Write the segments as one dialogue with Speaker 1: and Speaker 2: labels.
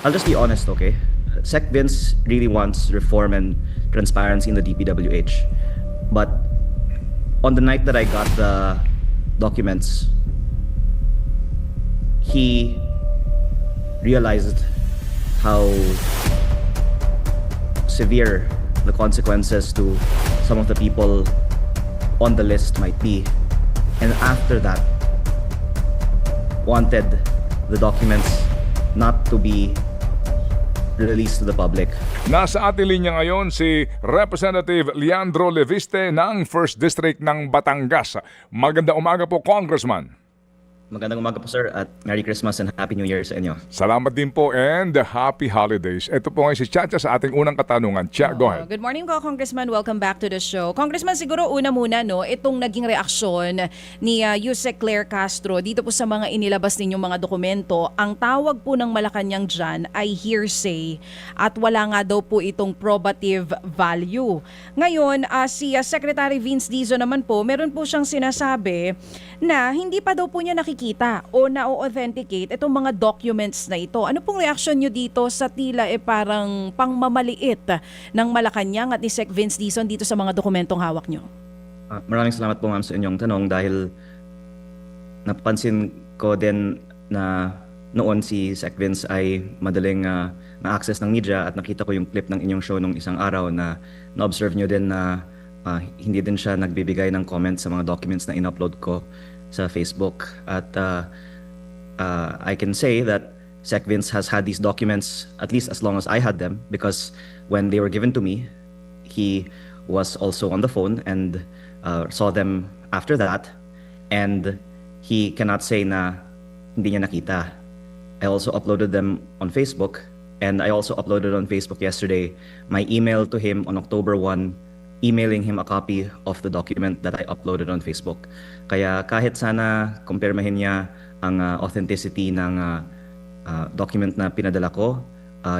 Speaker 1: I'll just be honest, okay? Sec Vince really wants reform and transparency in the DPWH. But on the night that I got the documents, he realized how severe the consequences to some of the people on the list might be. And after that, wanted the documents not to be released to the public.
Speaker 2: Nasa ating linya ngayon si Representative Leandro Leviste ng 1st District ng Batangas. Magandang umaga po, Congressman.
Speaker 1: Magandang umaga po, sir, at Merry Christmas and Happy New Year sa inyo.
Speaker 2: Salamat din po and Happy Holidays. Ito po ngayon si Chacha sa ating unang katanungan. Cha, go ahead.
Speaker 3: Good morning po, Congressman. Welcome back to the show. Congressman, siguro una muna, no, itong naging reaksyon ni Yusek Claire Castro dito po sa mga inilabas ninyong mga dokumento. Ang tawag po ng Malacanang dyan ay hearsay at wala nga daw po itong probative value. Ngayon, si Secretary Vince Dizon naman po, meron po siyang sinasabi na hindi pa daw po niya nakikita o na-authenticate itong mga documents na ito. Ano pong reaction nyo dito sa tila parang pangmamaliit ng Malacanang at ni Sec Vince Dizon dito sa mga dokumentong hawak nyo?
Speaker 1: Maraming salamat po, ma'am, sa inyong tanong dahil napansin ko din na noon si Sec Vince ay madaling na-access ng media at nakita ko yung clip ng inyong show nung isang araw na na-observe nyo din na hindi din siya nagbibigay ng comments sa mga documents na in-upload ko sa Facebook. At I can say that Sec Vince has had these documents at least as long as I had them, because when they were given to me, he was also on the phone and saw them after that, and he cannot say na hindi niya nakita. I also uploaded them on Facebook, and I also uploaded on Facebook yesterday my email to him on October 1, emailing him a copy of the document that I uploaded on Facebook. Kaya kahit sana kumpirmahin niya ang authenticity ng document na pinadala ko,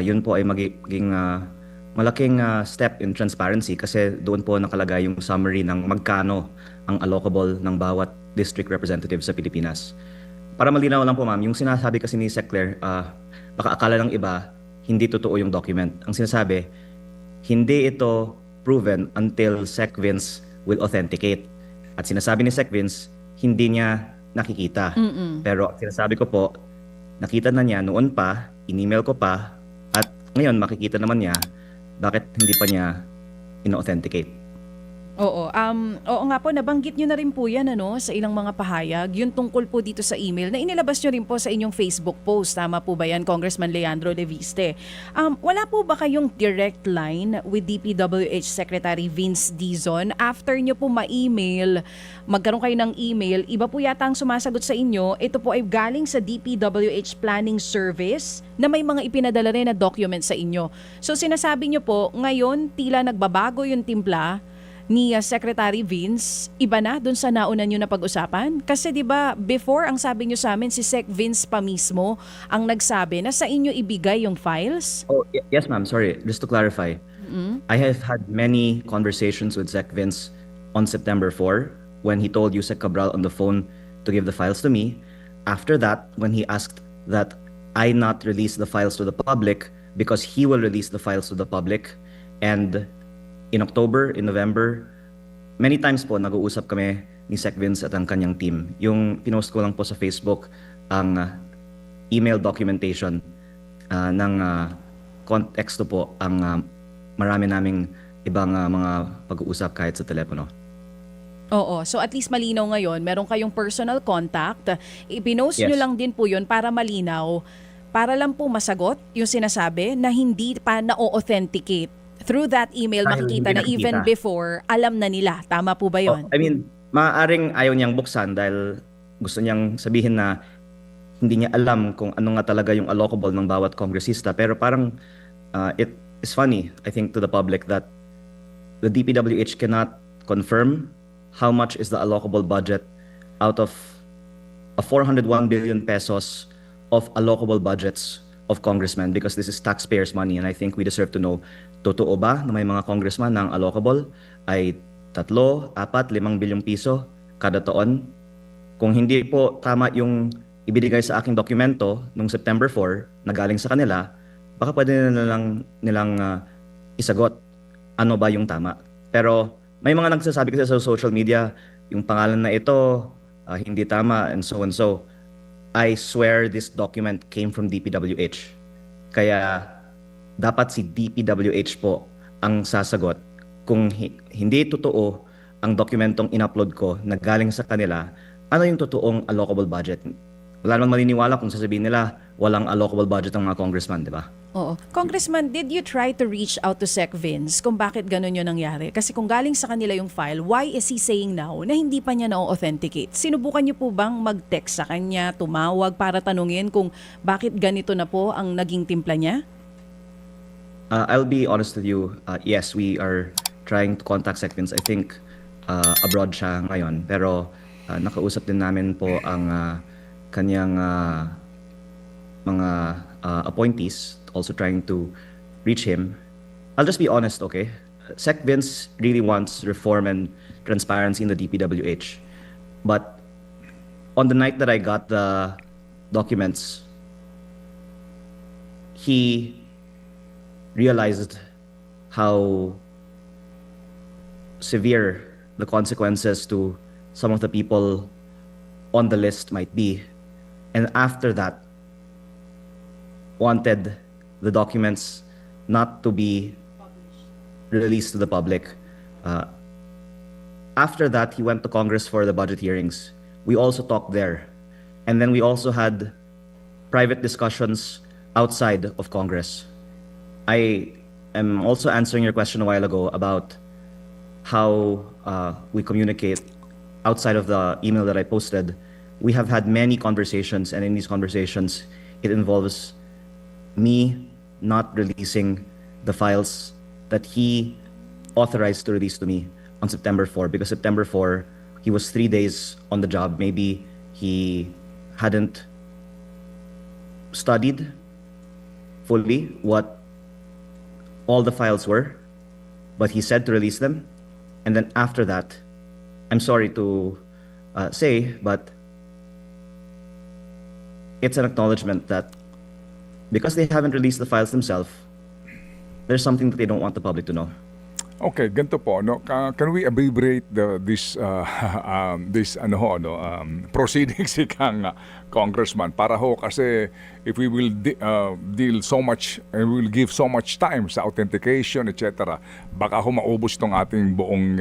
Speaker 1: yun po ay magiging malaking step in transparency, kasi doon po nakalagay yung summary ng magkano ang allocable ng bawat district representative sa Pilipinas. Para malinaw lang po, ma'am, yung sinasabi kasi ni Sec Claire, baka akala ng iba, hindi totoo yung document. Ang sinasabi, hindi ito proven until Sec Vince will authenticate. At sinasabi ni Sec Vince, hindi niya nakikita. Pero sinasabi ko po, nakita na niya noon pa, in-email ko pa, at ngayon makikita naman niya bakit hindi pa niya in-authenticate.
Speaker 3: Oo, oo nga po, nabanggit nyo na rin po yan sa ilang mga pahayag, yung tungkol po dito sa email na inilabas nyo rin po sa inyong Facebook post. Tama po ba yan, Congressman Leandro Leviste? Wala po ba kayong direct line with DPWH Secretary Vince Dizon? After nyo po ma-email, magkaroon kayo ng email, iba po yata ang sumasagot sa inyo, ito po ay galing sa DPWH Planning Service na may mga ipinadala rin na document sa inyo. So sinasabi nyo po, ngayon tila nagbabago yung timpla ni Secretary Vince, iba na dun sa nauna nyo na pag-usapan? Kasi 'di ba before ang sabi nyo sa amin si Sec Vince pa mismo ang nagsabi na sa inyo ibigay yung files?
Speaker 1: Oh, yes, ma'am. Sorry, just to clarify. I have had many conversations with Sec Vince on September 4 when he told Yusek Cabral on the phone to give the files to me. After that, when he asked that I not release the files to the public because he will release the files to the public, and in October, in November, many times po nag-uusap kami ni Sec Vince at ang kanyang team. Yung pinost ko lang po sa Facebook ang email documentation ng konteksto po ang marami naming ibang mga pag-uusap kahit sa telepono.
Speaker 3: Oo, so at least malinaw ngayon, meron kayong personal contact. Ipinost nyo
Speaker 1: Yes.
Speaker 3: lang din po yun para malinaw, para lang po masagot yung sinasabi na hindi pa na-authenticate. Through that email,
Speaker 1: Dahil
Speaker 3: makikita
Speaker 1: hindi
Speaker 3: na even
Speaker 1: nakikita.
Speaker 3: before, alam na nila. Tama po ba yun?
Speaker 1: I mean, maaaring ayaw niyang buksan dahil gusto niyang sabihin na hindi niya alam kung ano nga talaga yung allocable ng bawat kongresista. Pero parang it is funny, I think, to the public that the DPWH cannot confirm how much is the allocable budget out of a 401 billion pesos of allocable budgets of congressmen, because this is taxpayers' money, and I think we deserve to know, totoo ba na may mga congressman na ang allocable ay 3, 4, 5 bilyong piso kada taon? Kung hindi po tama yung ibinigay sa aking dokumento nung September 4 na galing sa kanila, baka pwede nilang isagot ano ba yung tama. Pero may mga nagsasabi kasi sa social media, yung pangalan na ito hindi tama and so and so. I swear this document came from DPWH. Kaya dapat si DPWH po ang sasagot kung hindi totoo ang dokumentong in-upload ko na galing sa kanila, ano yung totoong allocable budget. Wala namang maniniwala kung sasabihin nila walang allocable budget ng mga congressman, di ba?
Speaker 3: Oo. Congressman, did you try to reach out to Sec Vince kung bakit ganun yun nangyari? Kasi kung galing sa kanila yung file, why is he saying now na hindi pa niya na-authenticate? Sinubukan niyo po bang mag-text sa kanya, tumawag para tanungin kung bakit ganito na po ang naging timpla niya?
Speaker 1: I'll be honest with you. Yes, we are trying to contact Sec Vince. I think abroad siya ngayon. Pero nakausap din namin po ang kanyang mga appointees, also trying to reach him. I'll just be honest, okay? Sec Vince really wants reform and transparency in the DPWH. But on the night that I got the documents, he realized how severe the consequences to some of the people on the list might be. And after that, wanted the documents not to be released to the public. After that, he went to Congress for the budget hearings. We also talked there. And then we also had private discussions outside of Congress. I am also answering your question a while ago about how we communicate outside of the email that I posted. We have had many conversations, and in these conversations, it involves me not releasing the files that he authorized to release to me on September 4, because September 4, he was 3 days on the job. Maybe he hadn't studied fully what all the files were, but he said to release them. And then after that, I'm sorry to say, but it's an acknowledgement that because they haven't released the files themselves, there's something that they don't want the public to know.
Speaker 2: Okay, ganito po, no? Can we abbreviate this proceedings ikang congressman para ho kasi if we will deal so much and we will give so much time sa authentication etc. baka ho maubos tong ating buong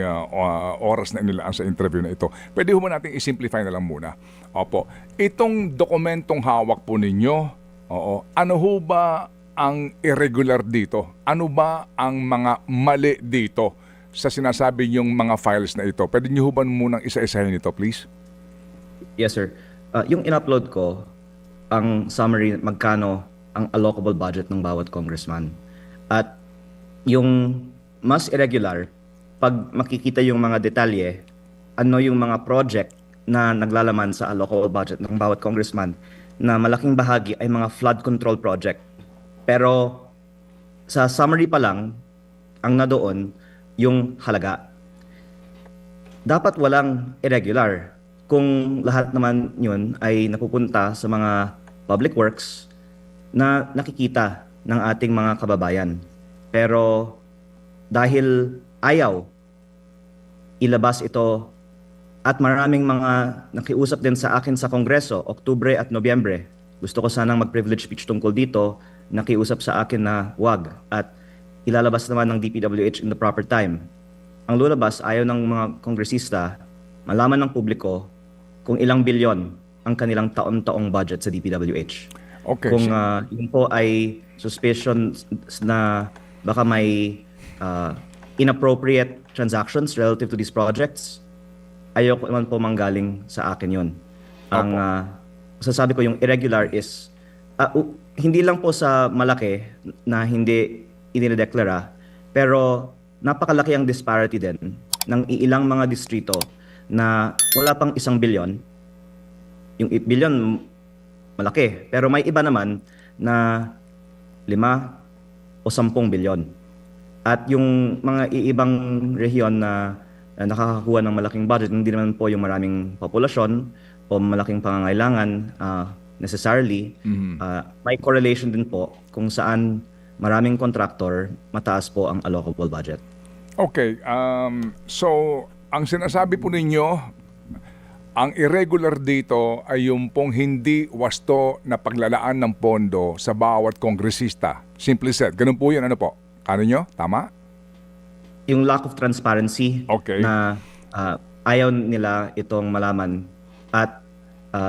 Speaker 2: oras na inilaan sa interview na ito. Pwede ho ba natin i-simplify na lang muna? Opo. Itong dokumentong hawak po ninyo, ano ho ba ang irregular dito? Ano ba ang mga mali dito sa sinasabi niyong mga files na ito? Pwede niyo ba munang isa-isahin ito, please?
Speaker 1: Yes, sir. Yung in-upload ko, ang summary, magkano ang allocable budget ng bawat congressman. At yung mas irregular, pag makikita yung mga detalye, ano yung mga project na naglalaman sa allocable budget ng bawat congressman, na malaking bahagi ay mga flood control project. Pero sa summary pa lang, ang nadoon, yung halaga. Dapat walang irregular kung lahat naman yun ay napupunta sa mga public works na nakikita ng ating mga kababayan. Pero dahil ayaw ilabas ito at maraming mga nakiusap din sa akin sa Kongreso, Oktubre at Nobyembre, gusto ko sanang mag-privilege speech tungkol dito, nakiusap sa akin na wag at ilalabas naman ng DPWH in the proper time. Ang lulabas, ayaw ng mga kongresista malaman ng publiko kung ilang bilyon ang kanilang taon-taong budget sa DPWH.
Speaker 2: Okay.
Speaker 1: Kung yun po ay suspicion na baka may inappropriate transactions relative to these projects, ayaw ko naman po manggaling sa akin yun. Ang sasabi ko yung irregular is hindi lang po sa malaki na hindi inideklara, pero napakalaki ang disparity din ng ilang mga distrito na wala pang 1 bilyon. Yung 8 bilyon, malaki. Pero may iba naman na 5 o 10 bilyon. At yung mga iibang rehiyon na nakakakuha ng malaking budget, hindi naman po yung maraming populasyon o malaking pangangailangan necessarily. May correlation din po kung saan maraming contractor, mataas po ang allocable budget.
Speaker 2: Okay, so ang sinasabi po ninyo, ang irregular dito ay yung pong hindi wasto na paglalaan ng pondo sa bawat kongresista. Simply said, ganun po yun, ano po? Ano nyo? Tama?
Speaker 1: Yung lack of transparency
Speaker 2: Okay.
Speaker 1: na ayaw nila itong malaman at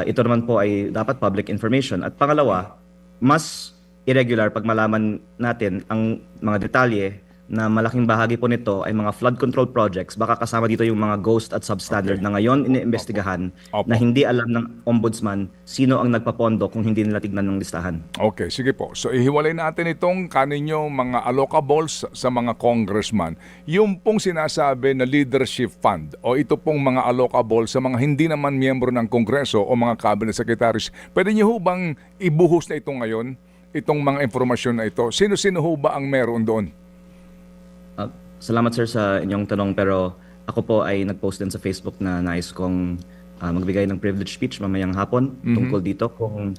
Speaker 1: ito naman po ay dapat public information. At pangalawa, mas irregular pag malaman natin ang mga detalye na malaking bahagi po nito ay mga flood control projects. Baka kasama dito yung mga ghost at substandard
Speaker 2: Okay.
Speaker 1: na ngayon iniimbestigahan
Speaker 2: Opo.
Speaker 1: na hindi alam ng ombudsman sino ang nagpapondo kung hindi nila tignan ng listahan.
Speaker 2: Okay, sige po. So ihiwalay natin itong kaninyo mga allocables sa mga congressman. Yung pong sinasabi na leadership fund o ito pong mga allocables sa mga hindi naman miyembro ng kongreso o mga cabinet secretaries, pwede niyo ho bang ibuhos na ito ngayon? Itong mga informasyon na ito. Sino-sino ho ba ang meron doon?
Speaker 1: Salamat sir sa inyong tanong pero ako po ay nag-post din sa Facebook na nais kong magbigay ng privilege speech mamayang hapon tungkol dito kung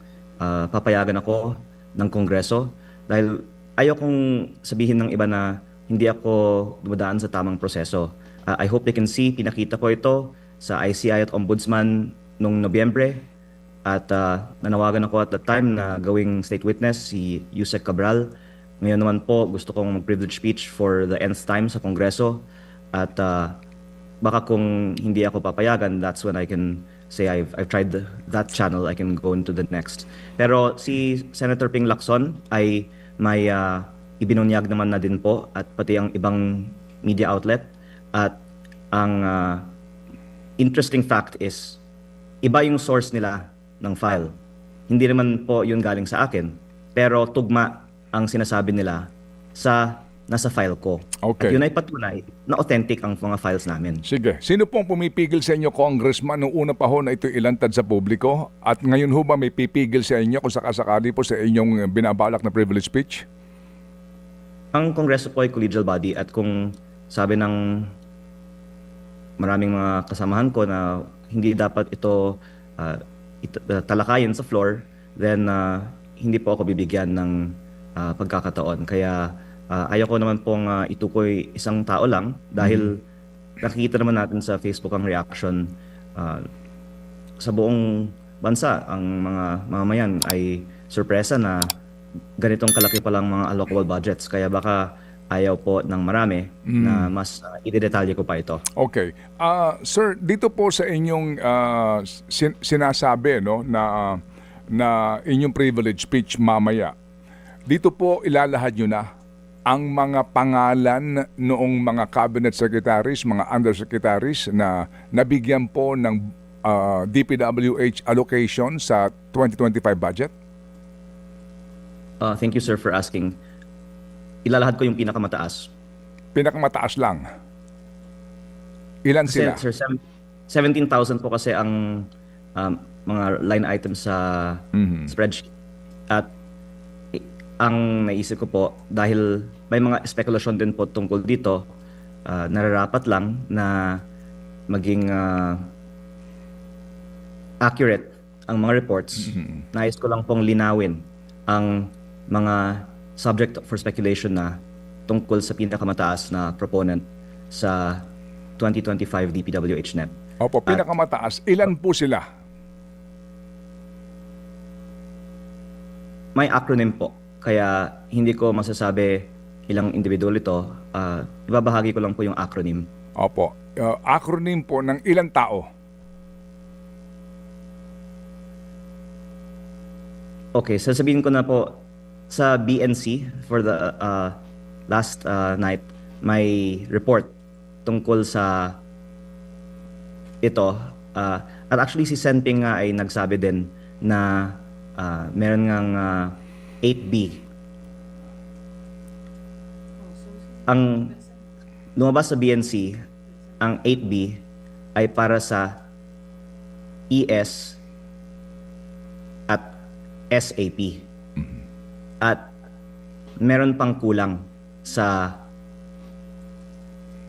Speaker 1: papayagan ako ng Kongreso dahil ayaw kong sabihin ng iba na hindi ako dumadaan sa tamang proseso. I hope they can see, pinakita ko ito sa ICI at Ombudsman noong Nobyembre at nanawagan ako at that time na gawing state witness si Yusek Cabral. Ngayon naman po, gusto kong mag-privilege speech for the nth time sa Kongreso. At baka kung hindi ako papayagan, that's when I can say I've tried that channel, I can go into the next. Pero si Senator Ping Lacson ay may ibinunyag naman na din po at pati ang ibang media outlet. At ang interesting fact is, iba yung source nila ng file. Hindi naman po yun galing sa akin. Pero tugma ang sinasabi nila sa nasa file ko.
Speaker 2: Okay.
Speaker 1: At yun ay patunay na authentic ang mga files namin.
Speaker 2: Sige. Sino pong pumipigil sa inyo, congressman, nung una pa ho na ito ilantad sa publiko? At ngayon ho ba may pipigil sa inyo kung sakasakali po sa inyong binabalak na privilege speech?
Speaker 1: Ang Kongreso po ay collegial body at kung sabi ng maraming mga kasamahan ko na hindi dapat ito talakayin sa floor, then hindi po ako bibigyan ng pagkakataon. Kaya ayoko naman pong itukoy isang tao lang dahil nakikita naman natin sa Facebook ang reaction sa buong bansa. Ang mga mamamayan ay sorpresa na ganitong kalaki palang mga allocable budgets. Kaya baka ayaw po ng marami na mas idedetalye ko pa ito.
Speaker 2: Okay. Sir, dito po sa inyong sinasabi no, na inyong privilege speech mamaya, dito po ilalahad nyo na ang mga pangalan noong mga cabinet secretaries, mga undersecretaries na nabigyan po ng DPWH allocation sa 2025 budget?
Speaker 1: Thank you sir for asking. Ilalahad ko yung pinakamataas.
Speaker 2: Pinakamataas lang. Ilan
Speaker 1: Kasi
Speaker 2: sila?
Speaker 1: sir, 17,000 po kasi ang mga line items sa spreadsheet. At ang naisip ko po, dahil may mga spekulasyon din po tungkol dito, nararapat lang na maging accurate ang mga reports. Nais ko lang pong linawin ang mga subject for speculation na tungkol sa pinakamataas na proponent sa 2025 DPWH NEP.
Speaker 2: Opo, pinakamataas. Ilan po sila?
Speaker 1: May acronym po, kaya hindi ko masasabi ilang individual ito. Ibabahagi ko lang po yung acronym.
Speaker 2: Opo. Acronym po ng ilang tao?
Speaker 1: Okay, sasabihin ko na po sa BNC for the last night, may report tungkol sa ito. At actually si Senping nga ay nagsabi din na meron ngang 8B. Ang lumabas sa BNC, ang 8B ay para sa ES at SAP. At meron pang kulang sa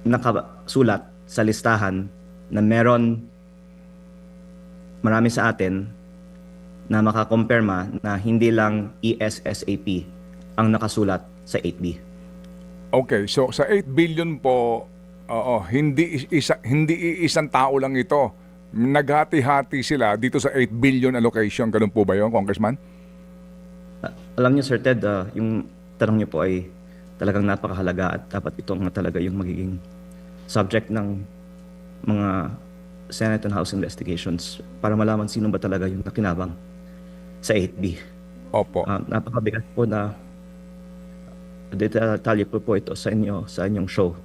Speaker 1: nakasulat sa listahan na meron marami sa atin na makakumpirma na hindi lang ESSAP ang nakasulat sa 8B.
Speaker 2: Okay, so sa 8 billion po, oo, hindi isang tao lang ito. Naghati-hati sila dito sa 8 billion allocation. Ganun po ba yun, Congressman?
Speaker 1: Alam niyo, Sir Ted, yung tanong niyo po ay talagang napakahalaga at dapat ito nga talaga yung magiging subject ng mga Senate and House investigations para malaman sino ba talaga yung nakinabang sa 8B.
Speaker 2: Opo.
Speaker 1: Napakabigat po na detalye po ito sa inyo, sa inyong show.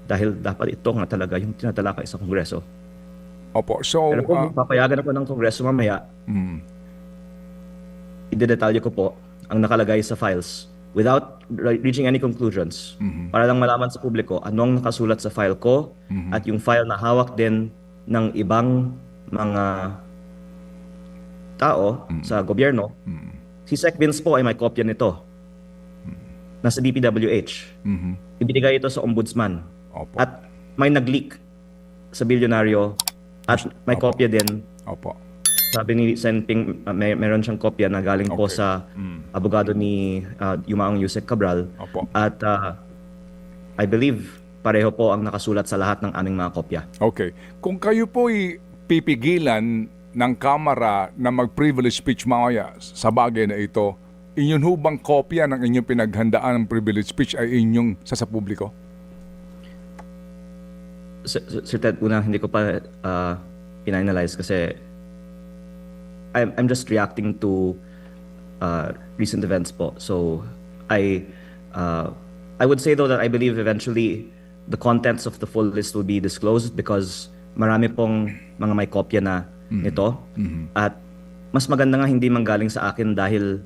Speaker 1: Dahil dapat ito nga talaga yung tinatalakay sa Kongreso.
Speaker 2: Opo. So,
Speaker 1: Pero kung papayagan ako ng Kongreso mamaya, idedetalye ko po ang nakalagay sa files without reaching any conclusions para lang malaman sa publiko anong nakasulat sa file ko at yung file na hawak din ng ibang mga tao sa gobyerno. Si Sec Vince po ay may kopya nito. Nasa DPWH. Ibinigay ito sa ombudsman.
Speaker 2: opo.
Speaker 1: At may nag-leak sa bilyonaryo at may kopya din.
Speaker 2: Opo.
Speaker 1: Sabi ni Sen Ping, meron siyang kopya na galing po
Speaker 2: Okay.
Speaker 1: sa abogado ni Yumaong Yusek Cabral.
Speaker 2: Opo.
Speaker 1: At I believe pareho po ang nakasulat sa lahat ng aming mga kopya.
Speaker 2: Okay. Kung kayo po'y pipigilan ng Kamara na mag-privilege speech mamaya sa bagay na ito, inyong hubang kopya ng inyong pinaghandaan ng privilege speech ay inyong sa publiko?
Speaker 1: Sir Ted, una hindi ko pa pinanalyze kasi I'm just reacting to recent events po. So I would say though that I believe eventually the contents of the full list will be disclosed because marami pong mga may kopya na nito. At mas maganda nga hindi manggaling sa akin dahil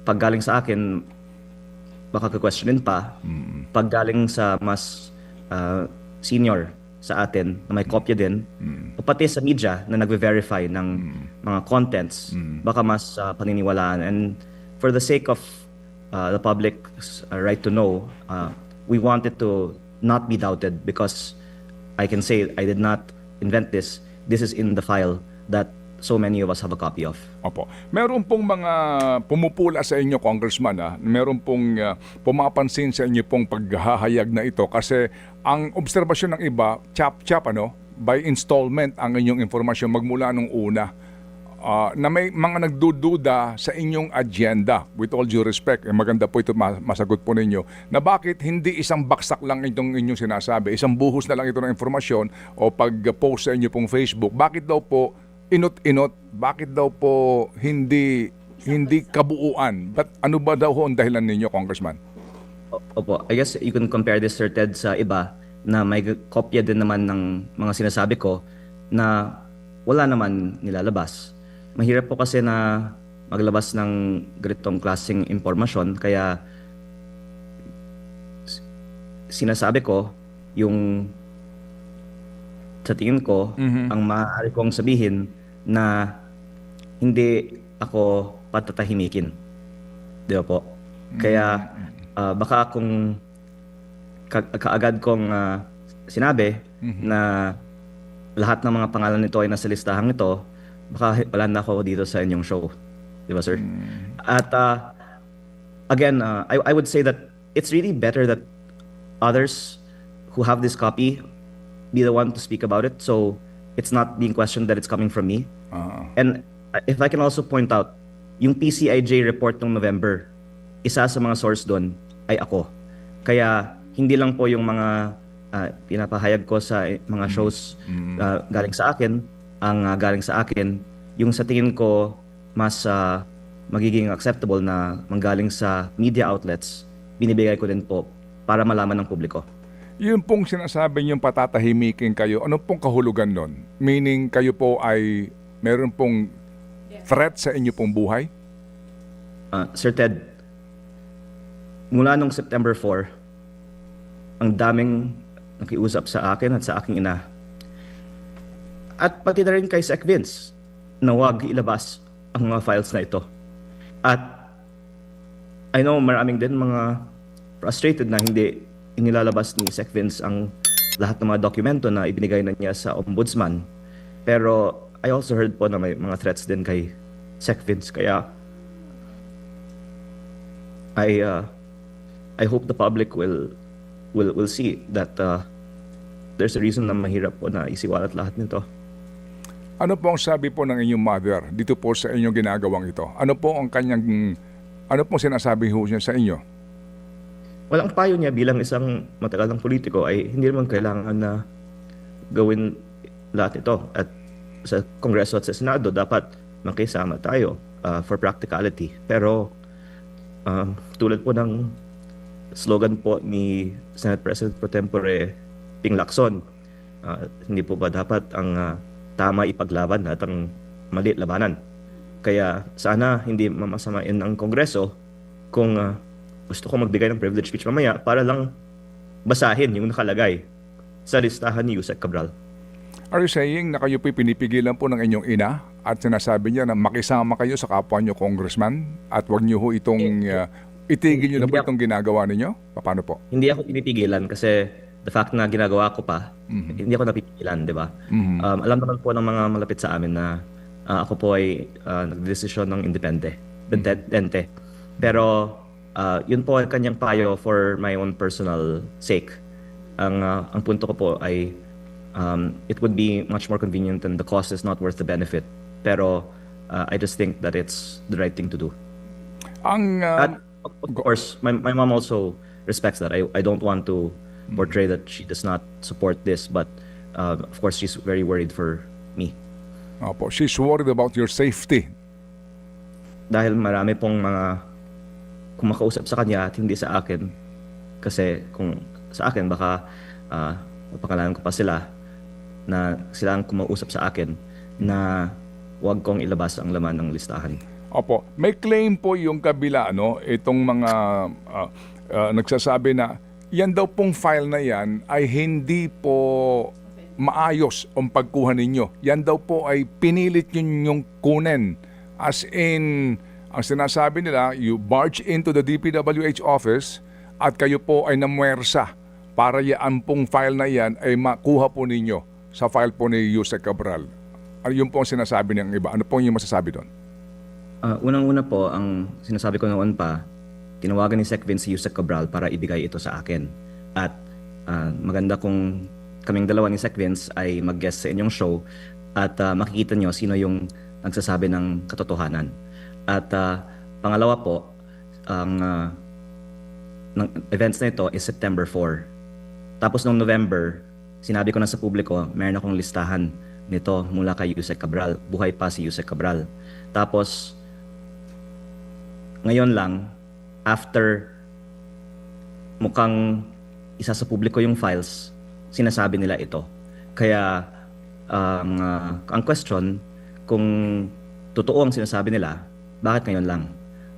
Speaker 1: pag galing sa akin baka ka-questionin pa. Pag galing sa mas senior sa atin na may kopya din o pati sa media na nagve-verify ng mga contents baka mas paniniwalaan. And for the sake of the public's right to know, we want it to not be doubted because I can say I did not invent this. This is in the file that so many of us have a copy of.
Speaker 2: Opo. Meron pong mga pumupula sa inyo, Congressman, meron pong pumapansin sa inyo pong paghahayag na ito kasi ang obserbasyon ng iba, chap-chap, by installment ang inyong informasyon magmula nung una. Na may mga nagdududa sa inyong agenda. With all due respect, maganda po ito masagot po ninyo, na bakit hindi isang baksak lang itong inyong sinasabi, isang buhos na lang ito ng informasyon o pag-post sa inyo pong Facebook. Bakit daw po inot-inot? Bakit daw po hindi kabuuan? Ano ba daw ang dahilan ninyo, Congressman?
Speaker 1: Opo, I guess you can compare this, Sir Ted, sa iba na may kopya din naman ng mga sinasabi ko na wala naman nilalabas. Mahirap po kasi na maglabas ng ganitong klaseng impormasyon kaya sinasabi ko yung sa tingin ko ang maaari kong sabihin na hindi ako patatahimikin. Di ba po? Kaya baka kung kaagad kong sinabi na lahat ng mga pangalan nito ay nasa listahan ito, baka wala na ako dito sa inyong show. Di ba, sir? At again, I would say that it's really better that others who have this copy be the one to speak about it. So it's not being questioned that it's coming from me. And if I can also point out, yung PCIJ report ng November, isa sa mga source doon ay ako. Kaya hindi lang po yung mga pinapahayag ko sa mga shows galing sa akin, ang galing sa akin, yung sa tingin ko mas magiging acceptable na manggaling sa media outlets, binibigay ko din po para malaman ng publiko.
Speaker 2: Yun pong sinasabi niyong patatahimikin kayo, ano pong kahulugan nun? Meaning kayo po ay meron pong threat sa inyo pong buhay?
Speaker 1: Sir Ted, mula nung September 4, ang daming nakiusap sa akin at sa aking ina. At pati na rin kay Sec Vince na huwag ilabas ang mga files na ito. At I know maraming din mga frustrated na hindi inilalabas ni Sec Vince ang lahat ng mga dokumento na ibinigay na niya sa ombudsman. Pero I also heard po na may mga threats din kay Sec Vince. Kaya I I hope the public will see that there's a reason na mahirap po na isiwalat lahat nito.
Speaker 2: Ano po ang sabi po ng inyong mother dito po sa inyong ginagawang ito? Ano po ang ano pong sinasabi ho niya sa inyo?
Speaker 1: Walang payo niya bilang isang matagal ng politiko ay hindi naman kailangan na gawin lahat ito. At sa Kongreso at sa Senado, dapat makisama tayo for practicality. Pero tulad po ng slogan po ni Senate President Pro Tempore Ping Lacson, hindi po ba dapat ang tama ipaglaban at ang mali labanan? Kaya sana hindi mamasamain ang Kongreso kung gusto ko magbigay ng privilege speech mamaya para lang basahin yung nakalagay sa listahan ni Yusek Cabral.
Speaker 2: Are you saying na kayo po'y pinipigilan po ng inyong ina at sinasabi niya na makisama kayo sa kapwa niyo congressman at huwag niyo ho itong itigil niyo na po
Speaker 1: Hindi
Speaker 2: itong ginagawa ninyo? Paano po?
Speaker 1: Hindi ako pinipigilan kasi the fact na ginagawa ko pa, hindi ako napipigilan, di ba? Alam naman po ng mga malapit sa amin na ako po ay nagdesisyon ng independente. Pero yun po ay kanyang payo for my own personal sake. Ang punto ko po ay it would be much more convenient and the cost is not worth the benefit. Pero I just think that it's the right thing to do. At of course, my mom also respects that. I don't want to portray that she does not support this, but of course, she's very worried for me.
Speaker 2: Opo, she's worried about your safety.
Speaker 1: Dahil marami pong mga kumakausap sa kanya at hindi sa akin. Kasi kung sa akin, baka papakalanan ko pa sila na sila ang kumausap sa akin na huwag kong ilabas ang laman ng listahan.
Speaker 2: Opo, may claim po yung kabila, no? Itong mga nagsasabi na yan daw pong file na yan ay hindi po maayos ang pagkuha ninyo. Yan daw po ay pinilit yung kunin. As in, ang sinasabi nila, you barge into the DPWH office at kayo po ay namwersa para yan pong file na yan ay makuha po ninyo sa file po ni Yusek Cabral. Yun po ang sinasabi ng iba. Ano po yung masasabi doon?
Speaker 1: Unang-una po, ang sinasabi ko noon pa, tinawagan ni Sec Vince si Yusek Cabral para ibigay ito sa akin. At maganda kung kaming dalawa ni Sec Vince ay mag-guest sa inyong show at makikita nyo sino yung nagsasabi ng katotohanan. At pangalawa po, ang ng events na ito is September 4. Tapos noong November, sinabi ko na sa publiko, meron akong listahan nito mula kay Yusek Cabral. Buhay pa si Yusek Cabral. Tapos, ngayon lang, after mukhang isa sa publiko yung files, sinasabi nila ito. Kaya, ang question, kung totoo ang sinasabi nila, bakit ngayon lang?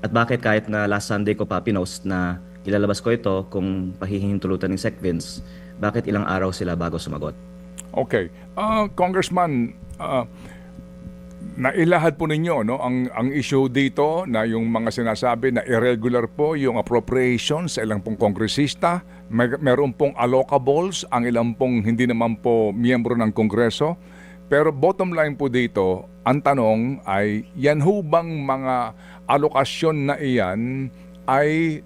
Speaker 1: At bakit kahit na last Sunday ko pa pinost na ilalabas ko ito kung pahihintulutan ni Sec Vince, bakit ilang araw sila bago sumagot?
Speaker 2: Okay. Congressman, nailahad po ninyo no ang issue dito na yung mga sinasabi na irregular po yung appropriations sa ilang pong kongresista, meron pong allocables ang ilang pong hindi naman po miyembro ng Kongreso. Pero bottom line po dito, ang tanong ay yan ho bang mga alokasyon na iyan ay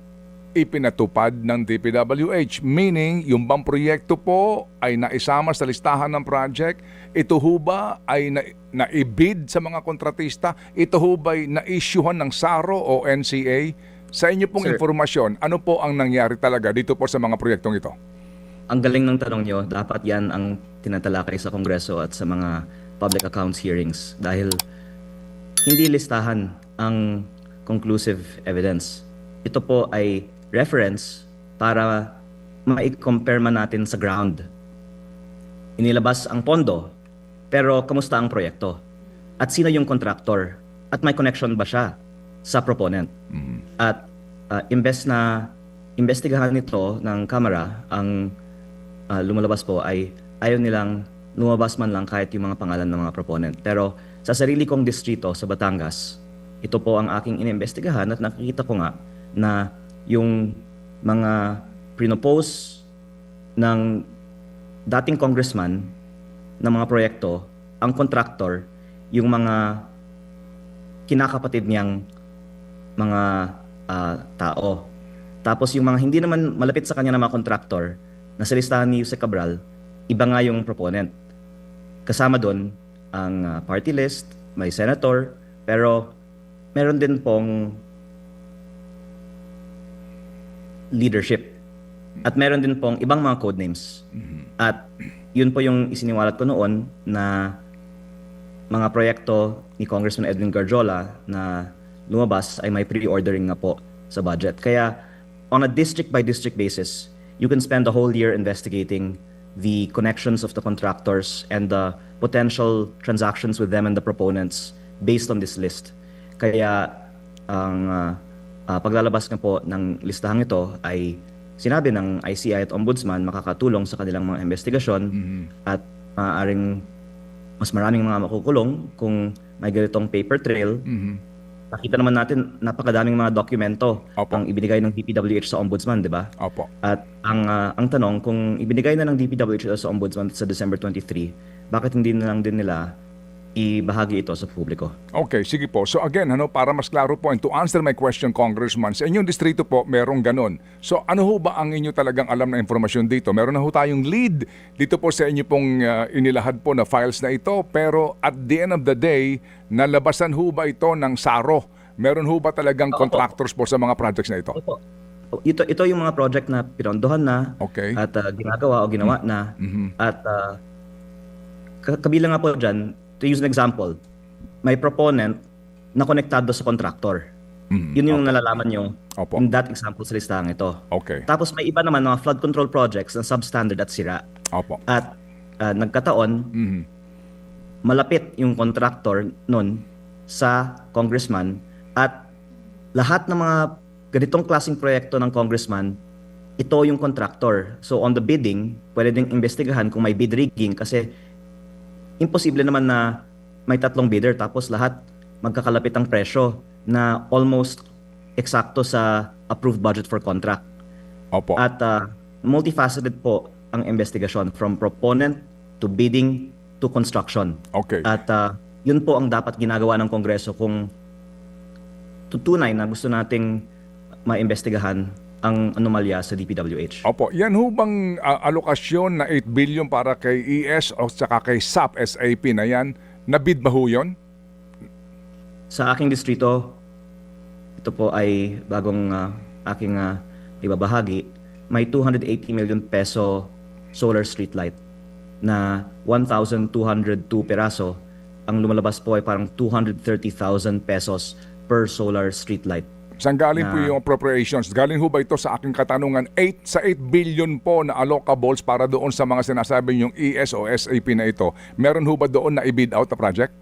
Speaker 2: ipinatupad ng DPWH? Meaning, yung bang proyekto po ay naisama sa listahan ng project? Ito ho ba ay naibid sa mga kontratista? Ito ho ba ay na-issuehan ng SARO o NCA? Sa inyo pong
Speaker 1: Sir,
Speaker 2: informasyon, ano po ang nangyari talaga dito po sa mga proyektong ito?
Speaker 1: ang galing ng tanong nyo, dapat yan ang tinatalakay sa Kongreso at sa mga public accounts hearings dahil hindi listahan ang conclusive evidence. Ito po ay reference para ma-compare man natin sa ground. Inilabas ang pondo, pero kamusta ang proyekto? At sino yung contractor? At may connection ba siya sa proponent? At imbes na investigahan nito ng Kamara, ang lumalabas po ay ayaw nilang lumabas man lang kahit yung mga pangalan ng mga proponent. Pero sa sarili kong distrito sa Batangas, ito po ang aking inimbestigahan at nakikita ko nga na yung mga pinopose ng dating congressman ng mga proyekto, ang contractor, yung mga kinakapatid niyang mga tao. Tapos yung mga hindi naman malapit sa kanya na mga contractor na sa listahan ni Jose Cabral, iba nga yung proponent. Kasama doon ang party list, may senator, pero meron din pong leadership. At meron din pong ibang mga code names. At yun po yung isiniwalat ko noon na mga proyekto ni Congressman Edwin Garjola na lumabas ay may pre-ordering nga po sa budget. Kaya on a district-by-district basis, you can spend the whole year investigating the connections of the contractors and the potential transactions with them and the proponents based on this list. Kaya ang paglalabas nga po ng listahang ito ay sinabi ng ICI at Ombudsman makakatulong sa kanilang mga investigasyon at maaaring mas maraming mga makukulong kung may ganitong paper trail. Nakita naman natin napakadaming mga dokumento
Speaker 2: Opo.
Speaker 1: ang ibinigay ng DPWH sa Ombudsman, di ba?
Speaker 2: Opo.
Speaker 1: At ang tanong, kung ibinigay na ng DPWH sa Ombudsman sa December 23, bakit hindi na lang din nila ibahagi ito sa publiko?
Speaker 2: Okay, sige po. So again, para mas klaro po, and to answer my question, Congressman, sa inyong distrito po, merong ganon. So ano ho ba ang inyo talagang alam na informasyon dito? Meron na ho tayong lead dito po sa inyo pong inilahad po na files na ito, pero at the end of the day, nalabasan ho ba ito ng SARO? Meron ho ba talagang contractors po sa mga projects na ito?
Speaker 1: Opo. Ito yung mga project na pinondohan na
Speaker 2: Okay.
Speaker 1: at ginagawa o ginawa na. At kabilang nga po dyan, to use an example, may proponent na konektado sa contractor. Yun yung nalalaman nyo
Speaker 2: Opo.
Speaker 1: in that example sa listahan ito.
Speaker 2: Okay.
Speaker 1: Tapos may iba naman mga flood control projects na substandard at sira.
Speaker 2: Opo.
Speaker 1: At nagkataon, malapit yung contractor nun sa congressman at lahat ng mga ganitong klaseng proyekto ng congressman, ito yung contractor. So on the bidding, pwede ding investigahan kung may bid rigging kasi imposible naman na may tatlong bidder tapos lahat magkakalapit ang presyo na almost eksakto sa approved budget for contract.
Speaker 2: Opo.
Speaker 1: At multifaceted po ang investigasyon from proponent to bidding to construction.
Speaker 2: Okay.
Speaker 1: At yun po ang dapat ginagawa ng Kongreso kung tutunay na gusto nating maimbestigahan ang anomalya sa DPWH.
Speaker 2: Opo, yan ho bang alokasyon na 8 billion para kay ES o saka kay SAP, SAP na yan, nabid ba ho yun?
Speaker 1: Sa aking distrito, ito po ay bagong aking ibabahagi, may 280 million peso solar street light na 1,202 peraso. Ang lumalabas po ay parang 230,000 pesos per solar street light.
Speaker 2: Saan galing po yung appropriations? Galing ho ba ito sa aking katanungan? 8 billion po na allocables para doon sa mga sinasabi yung ES o SAP na ito. Meron ho ba doon na i-bid out na project?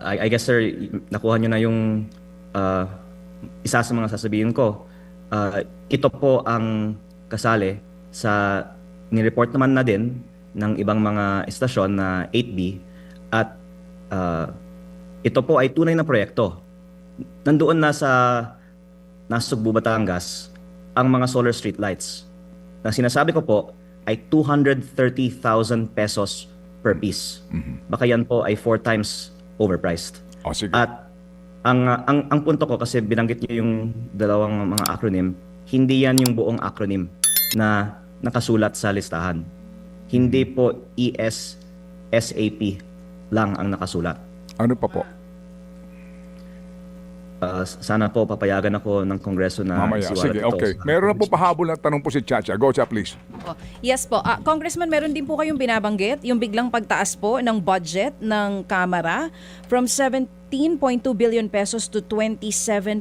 Speaker 1: I guess sir, nakuha nyo na yung isa sa mga sasabihin ko. Ito po ang kasali sa nireport naman na din ng ibang mga estasyon na 8B at ito po ay tunay na proyekto. Nandoon na sa Nasugbu, Batangas ang mga solar street lights. Na sinasabi ko po ay 230,000 pesos per piece. Baka yan po ay 4 times overpriced.
Speaker 2: O sige.
Speaker 1: At ang punto ko, kasi binanggit niyo yung dalawang mga acronym, hindi yan yung buong acronym na nakasulat sa listahan. Hindi po ES, SAP lang ang nakasulat.
Speaker 2: Ano pa po?
Speaker 1: Sana po papayagan ako ng Kongreso na
Speaker 2: Mamaya.
Speaker 1: isiwalat
Speaker 2: Sige,
Speaker 1: ito
Speaker 2: okay.
Speaker 1: sa
Speaker 2: Meron na po
Speaker 1: Congress.
Speaker 2: pahabol na tanong po si Chacha. Go, Cha, please.
Speaker 3: Yes po. Congressman, meron din po kayong binabanggit yung biglang pagtaas po ng budget ng Kamara from 17.2 billion pesos to 27.7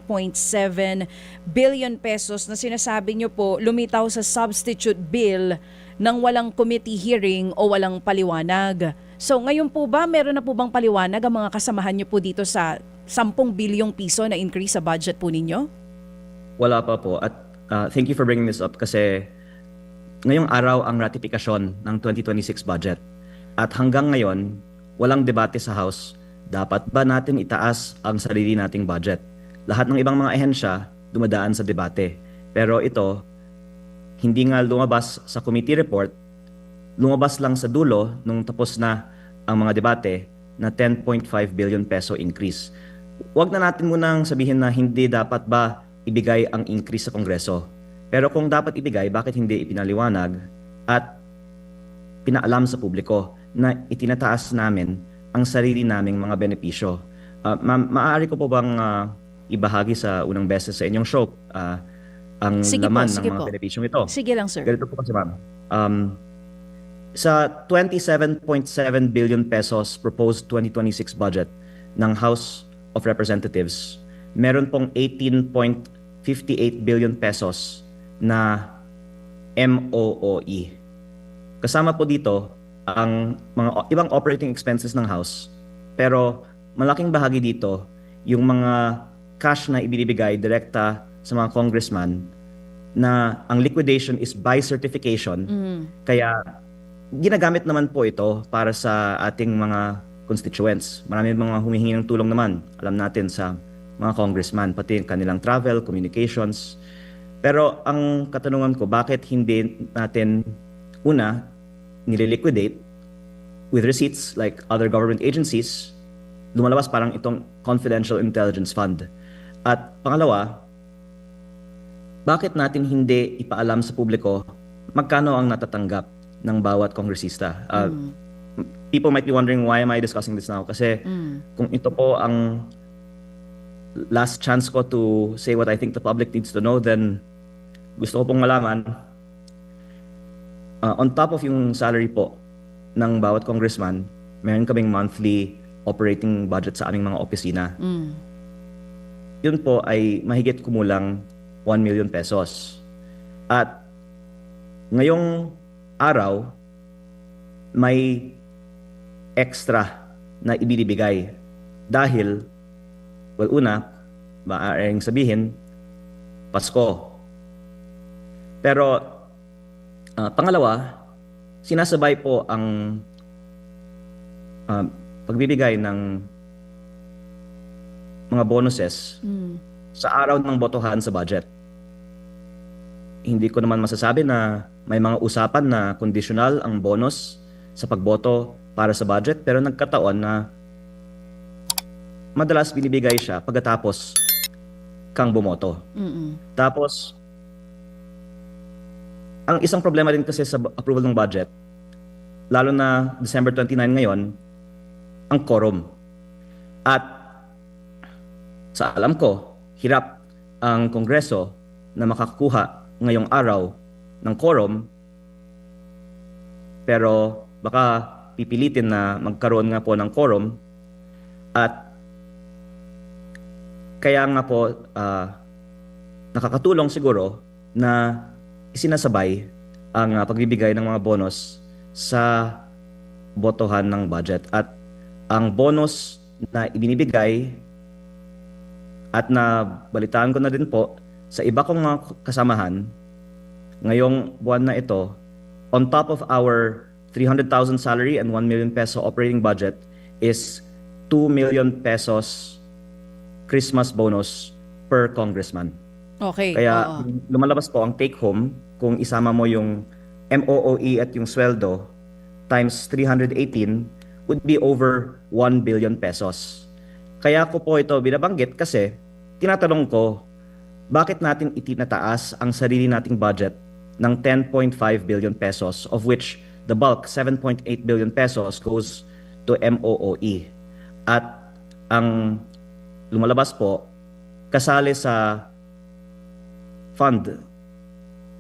Speaker 3: billion pesos na sinasabi nyo po lumitaw sa substitute bill nang walang committee hearing o walang paliwanag. So ngayon po ba, meron na po bang paliwanag ang mga kasamahan nyo po dito sa 10 bilyong piso na increase sa budget po ninyo?
Speaker 1: Wala pa po. At thank you for bringing this up kasi ngayong araw ang ratifikasyon ng 2026 budget. At hanggang ngayon, walang debate sa House. Dapat ba natin itaas ang sarili nating budget? Lahat ng ibang mga ahensya dumadaan sa debate. Pero ito, hindi nga lumabas sa committee report, lumabas lang sa dulo nung tapos na ang mga debate na 10.5 billion peso increase. Huwag na natin munang sabihin na hindi dapat ba ibigay ang increase sa Kongreso. Pero kung dapat ibigay, bakit hindi ipinaliwanag at pinaalam sa publiko na itinataas namin ang sarili naming mga benepisyo? Ma'am, maaari ko po bang ibahagi sa unang beses sa inyong show ang
Speaker 3: Sige po,
Speaker 1: laman ng
Speaker 3: sige
Speaker 1: mga
Speaker 3: po.
Speaker 1: benepisyong ito?
Speaker 3: Sige lang, sir.
Speaker 1: Ganito po kasi, ma'am. Sa 27.7 billion pesos proposed 2026 budget ng House of Representatives, meron pong 18.58 billion pesos na MOOE. Kasama po dito ang mga ibang operating expenses ng House, pero malaking bahagi dito yung mga cash na ibinibigay direkta sa mga congressman na ang liquidation is by certification. Kaya ginagamit naman po ito para sa ating mga constituents. Marami mga humihingi ng tulong naman, alam natin, sa mga congressman, pati kanilang travel, communications. Pero ang katanungan ko, bakit hindi natin una nililiquidate with receipts like other government agencies? Lumalabas parang itong confidential intelligence fund. At pangalawa, bakit natin hindi ipaalam sa publiko magkano ang natatanggap ng bawat kongresista? People might be wondering, why am I discussing this now? Kasi kung ito po ang last chance ko to say what I think the public needs to know, then gusto ko pong malaman, on top of yung salary po ng bawat congressman, meron kaming monthly operating budget sa aming mga opisina. Yun po ay mahigit kumulang 1 million pesos. At ngayong araw, may extra na ibinibigay dahil, well, una, maaaring sabihin, Pasko. Pero pangalawa, sinasabay po ang pagbibigay ng mga bonuses sa araw ng botohan sa budget. Hindi ko naman masasabi na may mga usapan na conditional ang bonus sa pagboto para sa budget, pero nagkataon na madalas binibigay siya pagkatapos kang bumoto. Tapos, ang isang problema din kasi sa approval ng budget, lalo na December 29 ngayon, ang quorum. At sa alam ko, hirap ang Kongreso na makakuha ngayong araw ng quorum, pero baka pipilitin na magkaroon nga po ng quorum. At kaya nga po nakakatulong siguro na isinasabay ang pagbibigay ng mga bonus sa botohan ng budget. At ang bonus na ibinibigay at na balitaan ko na din po sa iba kong mga kasamahan ngayong buwan na ito, on top of our 300,000 salary and 1 million peso operating budget is 2 million pesos Christmas bonus per congressman.
Speaker 3: Okay.
Speaker 1: Kaya
Speaker 3: oo.
Speaker 1: lumalabas po ang take home kung isama mo yung MOOE at yung sweldo times 318 would be over 1 billion pesos. Kaya ko po ito binabanggit kasi tinatanong ko, bakit natin itinataas ang sarili nating budget ng 10.5 billion pesos, of which the bulk, 7.8 billion pesos, goes to MOOE. At ang lumalabas po, kasali sa fund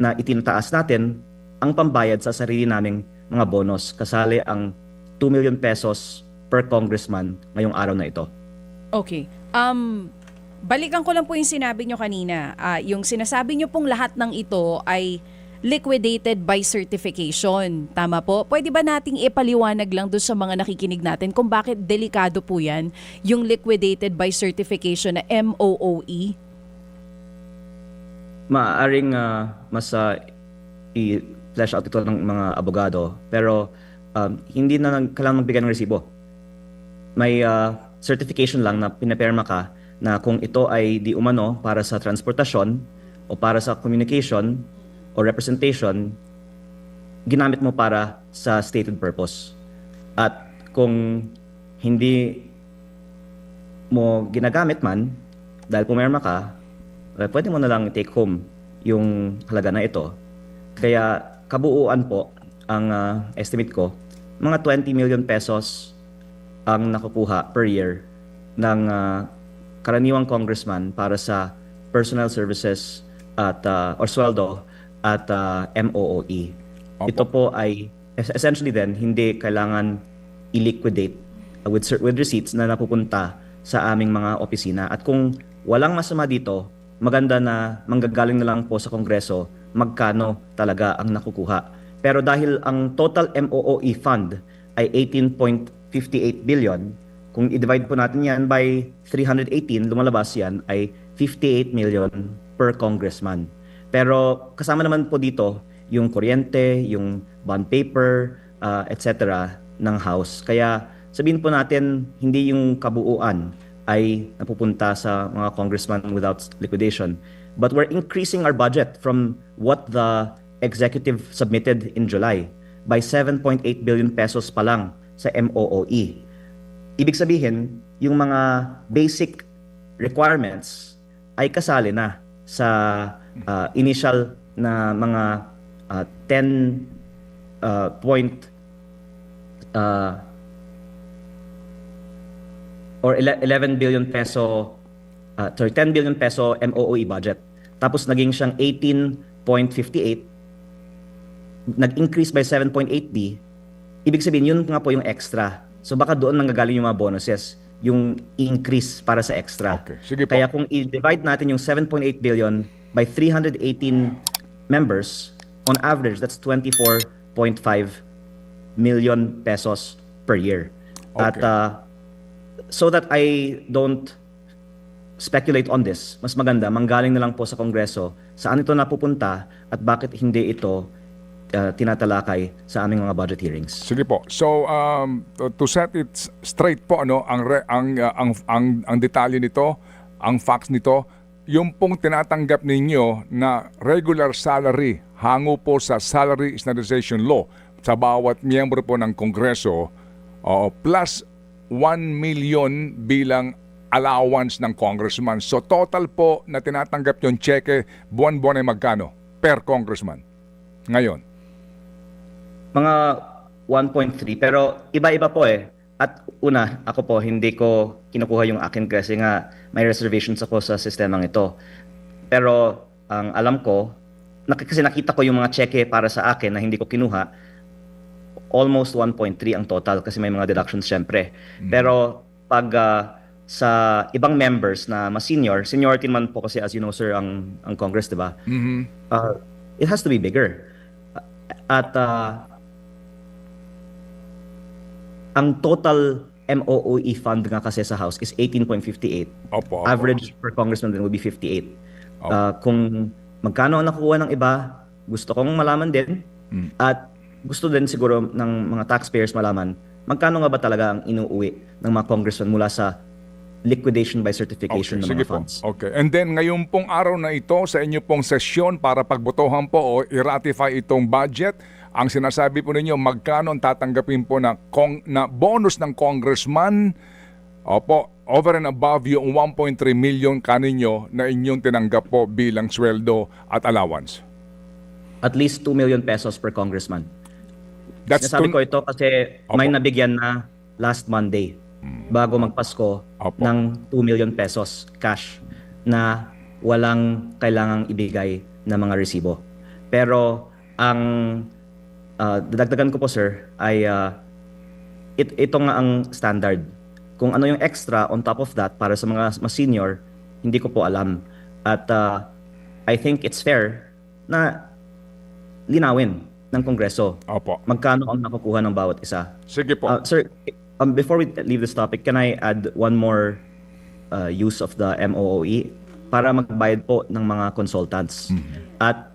Speaker 1: na itinataas natin ang pambayad sa sarili naming mga bonus. Kasali ang 2 million pesos per congressman ngayong araw na ito.
Speaker 3: Okay. Balikan ko lang po yung sinabi nyo kanina. Yung sinasabi nyo pong lahat ng ito ay liquidated by certification. Tama po? Pwede ba nating ipaliwanag lang doon sa mga nakikinig natin kung bakit delikado po yan, yung liquidated by certification na MOOE?
Speaker 1: Maaaring mas i-flesh out ito ng mga abogado, pero hindi na kailangan magbigay ng resibo. May certification lang na pinaperma ka na kung ito ay di umano para sa transportasyon o para sa communication o representation, ginamit mo para sa stated purpose. At kung hindi mo ginagamit man, dahil pumirma ka, pwede mo na lang take home yung halaga na ito. Kaya kabuuan po, ang estimate ko, mga 20 million pesos ang nakukuha per year ng karaniwang congressman para sa personal services at or sweldo at MOOE.
Speaker 2: Opo.
Speaker 1: Ito po ay essentially then hindi kailangan i-liquidate with receipts na napupunta sa aming mga opisina. At kung walang masama dito, maganda na manggagaling na lang po sa Kongreso magkano talaga ang nakukuha. Pero dahil ang total MOOE fund ay 18.58 billion, kung i-divide po natin yan by 318, lumalabas yan ay 58 million per congressman. Pero kasama naman po dito yung kuryente, yung bond paper, etc. ng House. Kaya sabihin po natin, hindi yung kabuuan ay napupunta sa mga congressman without liquidation. But we're increasing our budget from what the executive submitted in July by 7.8 billion pesos pa lang sa MOOE. Ibig sabihin, yung mga basic requirements ay kasali na sa initial na mga 10 or 11 billion peso 10 billion peso MOOE budget. Tapos naging siyang 18.58, nag-increase by 7.8B. Ibig sabihin, yun nga po yung extra. So baka doon nanggagaling yung mga bonuses, yung increase para sa extra.
Speaker 2: Okay. Sige po.
Speaker 1: Kaya kung i-divide natin yung 7.8 billion by 318 members, on average, that's 24.5 million pesos per year. At
Speaker 2: Okay.
Speaker 1: so that I don't speculate on this, mas maganda, manggaling na lang po sa Kongreso saan ito napupunta at bakit hindi ito tinatalakay sa aming mga budget hearings.
Speaker 2: Sige po. So to set it straight po ang detalye nito, ang facts nito, yung pong tinatanggap ninyo na regular salary hango po sa Salary Standardization Law sa bawat miyembro po ng Kongreso plus 1 million bilang allowance ng congressman. So total po na tinatanggap yung cheque buwan-buwan ay magkano per congressman ngayon?
Speaker 1: Mga 1.3 pero iba-iba po eh. At una, ako po hindi ko kinukuha yung akin kasi nga may reservations ako sa sistemang ito. Pero ang alam ko, kasi nakita ko yung mga cheque para sa akin na hindi ko kinuha, almost 1.3 ang total kasi may mga deductions syempre. Pero pag sa ibang members na mas seniority naman po kasi as you know sir ang Congress, 'di ba? It has to be bigger. At ang total MOOE fund nga kasi sa House is 18.58.
Speaker 2: Opo.
Speaker 1: Average per congressman then would be 58. Kung magkano ang nakukuha ng iba, gusto kong malaman din. At gusto din siguro ng mga taxpayers malaman magkano nga ba talaga ang inuuwi ng mga congressman mula sa liquidation by certification ng
Speaker 2: sige
Speaker 1: mga funds.
Speaker 2: po. Okay. And then ngayon pong araw na ito sa inyo pong sesyon para pagbotohan po o i-ratify itong budget, ang sinasabi po ninyo magkano ang tatanggapin po na bonus ng congressman over and above yung 1.3 million kaninyo na inyong tinanggap po bilang sweldo at allowance.
Speaker 1: At least 2 million pesos per congressman.
Speaker 2: That's
Speaker 1: Sinasabi ko ito kasi may nabigyan na last Monday bago magpasko ng 2 million pesos cash na walang kailangang ibigay na mga resibo. Pero ang dadagdagan ko po sir ay ito nga ang standard. Kung ano yung extra on top of that para sa mga mas senior, hindi ko po alam. At I think it's fair na linawin ng Kongreso
Speaker 2: Opo.
Speaker 1: magkano ang nakukuha ng bawat isa.
Speaker 2: Sige po.
Speaker 1: Sir, before we leave this topic, can I add one more use of the MOOE para magbayad po ng mga consultants? At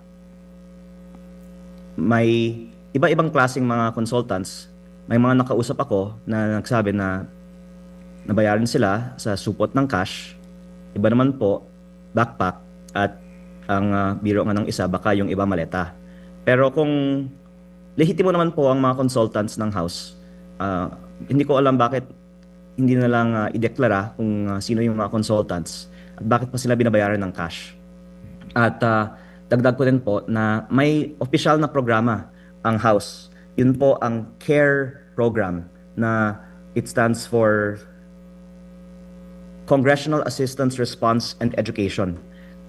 Speaker 1: may iba-ibang klaseng mga consultants. May mga nakausap ako na nagsabi na nabayaran sila sa supot ng cash. Iba naman po, backpack. At ang biro nga ng isa, baka yung iba maleta. Pero kung lehitimo naman po ang mga consultants ng House, hindi ko alam bakit hindi na lang ideklara kung sino yung mga consultants at bakit pa sila binabayaran ng cash. At dagdag ko din po na may opisyal na programa ang House. Yun po ang CARE program na it stands for Congressional Assistance Response and Education.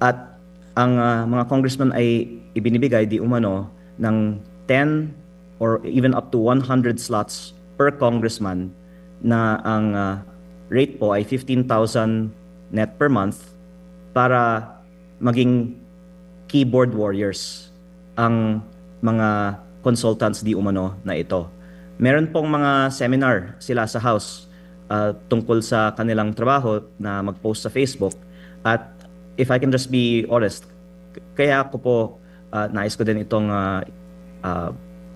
Speaker 1: At ang mga congressman ay ibinibigay di umano ng 10 or even up to 100 slots per congressman na ang rate po ay 15,000 net per month para maging keyboard warriors ang mga consultants di umano na ito. Meron pong mga seminar sila sa House tungkol sa kanilang trabaho na mag-post sa Facebook. At if I can just be honest, kaya ako po nais ko din itong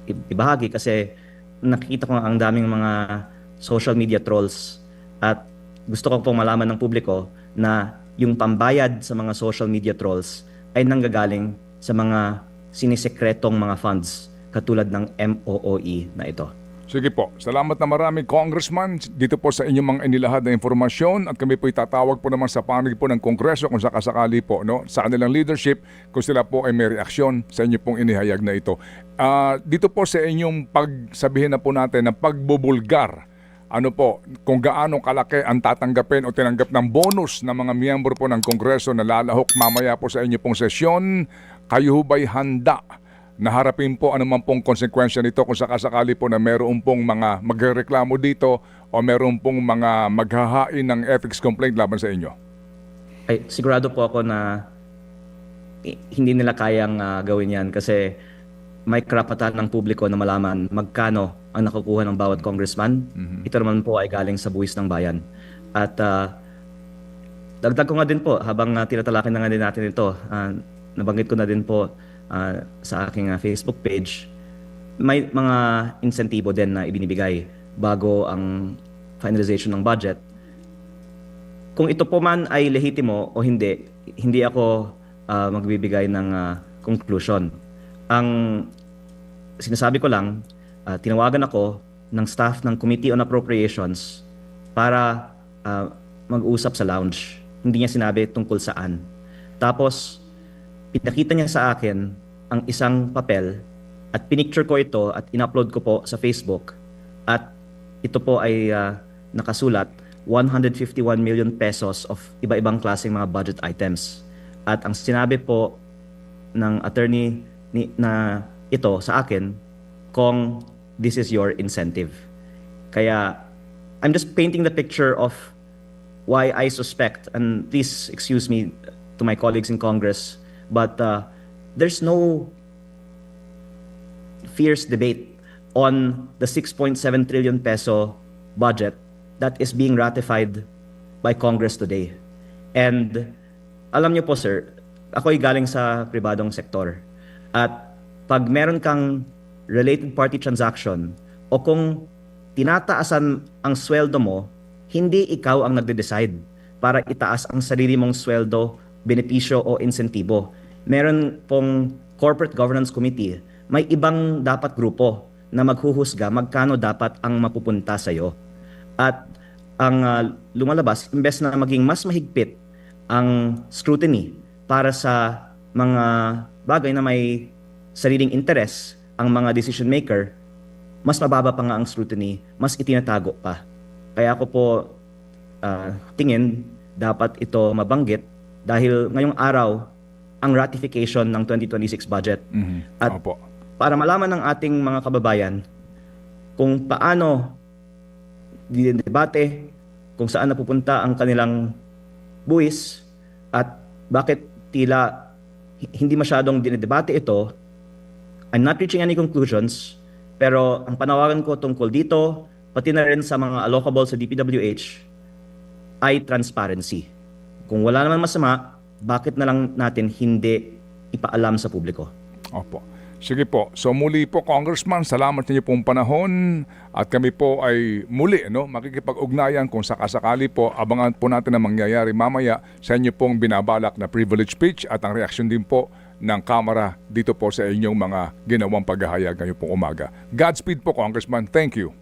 Speaker 1: ibahagi kasi nakikita ko ang daming mga social media trolls at gusto ko pong malaman ng publiko na yung pambayad sa mga social media trolls ay nanggagaling sa mga sinisekretong mga funds katulad ng MOOE na ito.
Speaker 2: Sige po. Salamat na marami, Congressman, dito po sa inyong mga inilahad na informasyon at kami po itatawag po naman sa panig po ng Kongreso kung sakasakali po sa kanilang leadership kung sila po ay may reaksyon sa inyo pong inihayag na ito. Dito po sa inyong pagsabihin na po natin ng pagbubulgar, ano po, kung gaano kalaki ang tatanggapin o tinanggap ng bonus ng mga miyembro po ng Kongreso na lalahok mamaya po sa inyo pong sesyon, kayo ba'y handa na harapin po anuman pong konsekwensya nito kung sakasakali po na meron pong mga magreklamo dito o meron pong mga maghahain ng ethics complaint laban sa inyo?
Speaker 1: Ay, sigurado po ako na hindi nila kayang gawin yan kasi may karapatan ng publiko na malaman magkano ang nakukuha ng bawat congressman. Ito naman po ay galing sa buwis ng bayan. At dagdag ko nga din po, habang tinatalakay na nga din natin ito, nabanggit ko na din po sa aking Facebook page, may mga insentibo din na ibinibigay bago ang finalization ng budget. Kung ito po man ay lehitimo o hindi, hindi ako magbibigay ng conclusion. Ang sinasabi ko lang, tinawagan ako ng staff ng Committee on Appropriations para mag-usap sa lounge. Hindi niya sinabi tungkol saan. Tapos, pinakita niya sa akin ang isang papel at pinicture ko ito at in-upload ko po sa Facebook. At ito po ay nakasulat 151 million pesos of iba-ibang klaseng mga budget items. At ang sinabi po ng attorney na ito sa akin, kung this is your incentive. Kaya I'm just painting the picture of why I suspect, and please excuse me to my colleagues in Congress, but there's no fierce debate on the 6.7 trillion peso budget that is being ratified by Congress today. And alam niyo po sir, ako'y galing sa pribadong sektor. At pag meron kang related party transaction o kung tinataasan ang sweldo mo, hindi ikaw ang nagde-decide para itaas ang sarili mong sweldo, benepisyo o insentibo. Meron pong Corporate Governance Committee, may ibang dapat grupo na maghuhusga magkano dapat ang mapupunta sa iyo. At ang lumalabas, imbes na maging mas mahigpit ang scrutiny para sa mga bagay na may sariling interes ang mga decision maker, mas mababa pa nga ang scrutiny, mas itinatago pa. Kaya ako po tingin dapat ito mabanggit dahil ngayong araw ang ratification ng 2026 budget. At
Speaker 2: Opo.
Speaker 1: para malaman ng ating mga kababayan kung paano dinedebate, kung saan napupunta ang kanilang buwis at bakit tila hindi masyadong dinedebate ito, I'm not reaching any conclusions, pero ang panawagan ko tungkol dito, pati na rin sa mga allocable sa DPWH, ay transparency. Kung wala naman masama, bakit na lang natin hindi ipaalam sa publiko?
Speaker 2: Opo. Sige po. So muli po, Congressman, salamat ninyo pong panahon at kami po ay muli makikipag-ugnayan kung sakasakali po. Abangan po natin ang mangyayari mamaya sa inyo pong binabalak na privilege speech at ang reaksyon din po ng Kamara dito po sa inyong mga ginawang paghahayag ngayong pong umaga. Godspeed po, Congressman. Thank you.